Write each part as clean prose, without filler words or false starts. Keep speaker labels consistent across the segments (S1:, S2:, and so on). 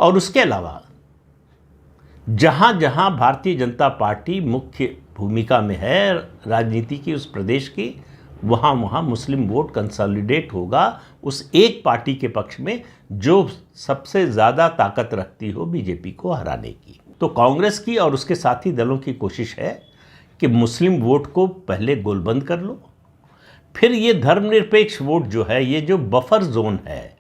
S1: और उसके अलावा जहाँ जहाँ भारतीय जनता पार्टी मुख्य भूमिका में है राजनीति की उस प्रदेश की, वहाँ वहाँ मुस्लिम वोट कंसोलिडेट होगा उस एक पार्टी के पक्ष में जो सबसे ज़्यादा ताकत रखती हो बीजेपी को हराने की। तो कांग्रेस की और उसके साथी दलों की कोशिश है कि मुस्लिम वोट को पहले गोलबंद कर लो, फिर ये धर्मनिरपेक्ष वोट जो है, ये जो बफर जोन है,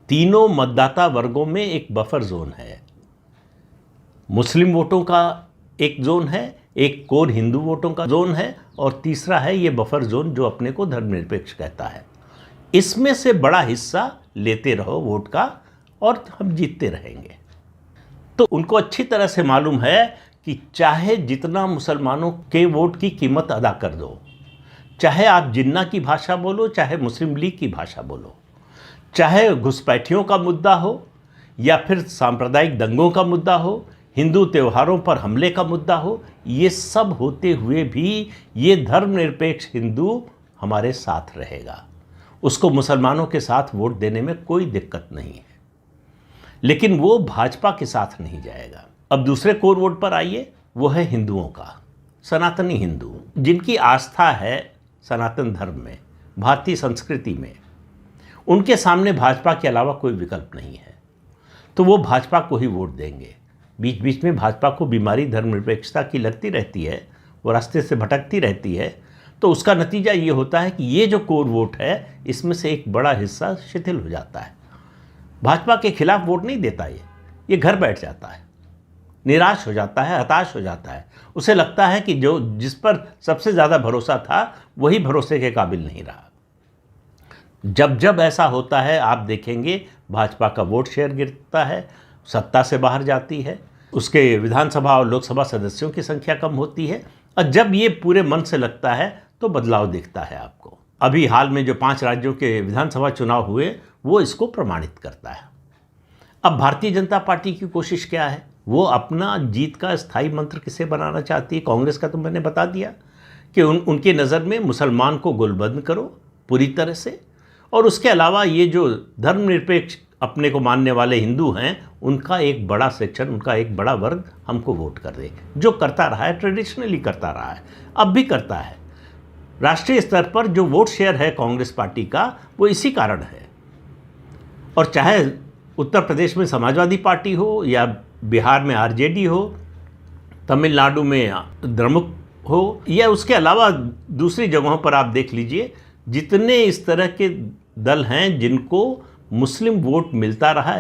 S1: तीनों मतदाता वर्गों में एक बफर जोन है। मुस्लिम वोटों का एक जोन है, एक कोर हिंदू वोटों का जोन है, और तीसरा है ये बफर जोन जो अपने को धर्मनिरपेक्ष कहता है। इसमें से बड़ा हिस्सा लेते रहो वोट का और हम जीतते रहेंगे। तो उनको अच्छी तरह से मालूम है कि चाहे जितना मुसलमानों के वोट की कीमत अदा कर दो, चाहे आप जिन्ना की भाषा बोलो, चाहे मुस्लिम लीग की भाषा बोलो, चाहे घुसपैठियों का मुद्दा हो या फिर सांप्रदायिक दंगों का मुद्दा हो, हिंदू त्योहारों पर हमले का मुद्दा हो, ये सब होते हुए भी ये धर्मनिरपेक्ष हिंदू हमारे साथ रहेगा। उसको मुसलमानों के साथ वोट देने में कोई दिक्कत नहीं है, लेकिन वो भाजपा के साथ नहीं जाएगा। अब दूसरे कोर वोट पर आइए, वो है हिंदुओं का, सनातनी हिंदू, जिनकी आस्था है सनातन धर्म में, भारतीय संस्कृति में। उनके सामने भाजपा के अलावा कोई विकल्प नहीं है, तो वो भाजपा को ही वोट देंगे। बीच बीच में भाजपा को बीमारी धर्मनिरपेक्षता की लगती रहती है, वो रास्ते से भटकती रहती है, तो उसका नतीजा ये होता है कि ये जो कोर वोट है, इसमें से एक बड़ा हिस्सा शिथिल हो जाता है। भाजपा के खिलाफ वोट नहीं देता ये घर बैठ जाता है, निराश हो जाता है, हताश हो जाता है। उसे लगता है कि जो जिस पर सबसे ज़्यादा भरोसा था वही भरोसे के काबिल नहीं रहा। जब जब ऐसा होता है, आप देखेंगे भाजपा का वोट शेयर गिरता है, सत्ता से बाहर जाती है, उसके विधानसभा और लोकसभा सदस्यों की संख्या कम होती है, और जब ये पूरे मन से लगता है तो बदलाव दिखता है आपको। अभी हाल में जो 5 राज्यों के विधानसभा चुनाव हुए, वो इसको प्रमाणित करता है। अब भारतीय जनता पार्टी की कोशिश क्या है? वो अपना जीत का स्थायी मंत्र किसे बनाना चाहती है? कांग्रेस का तो मैंने बता दिया कि उनकी नज़र में मुसलमान को गोलबंद करो पूरी तरह से, और उसके अलावा ये जो धर्मनिरपेक्ष अपने को मानने वाले हिंदू हैं, उनका एक बड़ा सेक्शन, उनका एक बड़ा वर्ग हमको वोट कर दे, जो करता रहा है, ट्रेडिशनली करता रहा है, अब भी करता है। राष्ट्रीय स्तर पर जो वोट शेयर है कांग्रेस पार्टी का, वो इसी कारण है। और चाहे उत्तर प्रदेश में समाजवादी पार्टी हो, या बिहार में आरजेडी हो, तमिलनाडु में द्रमुक हो, या उसके अलावा दूसरी जगहों पर आप देख लीजिए, जितने इस तरह के दल हैं जिनको मुस्लिम वोट मिलता रहा है,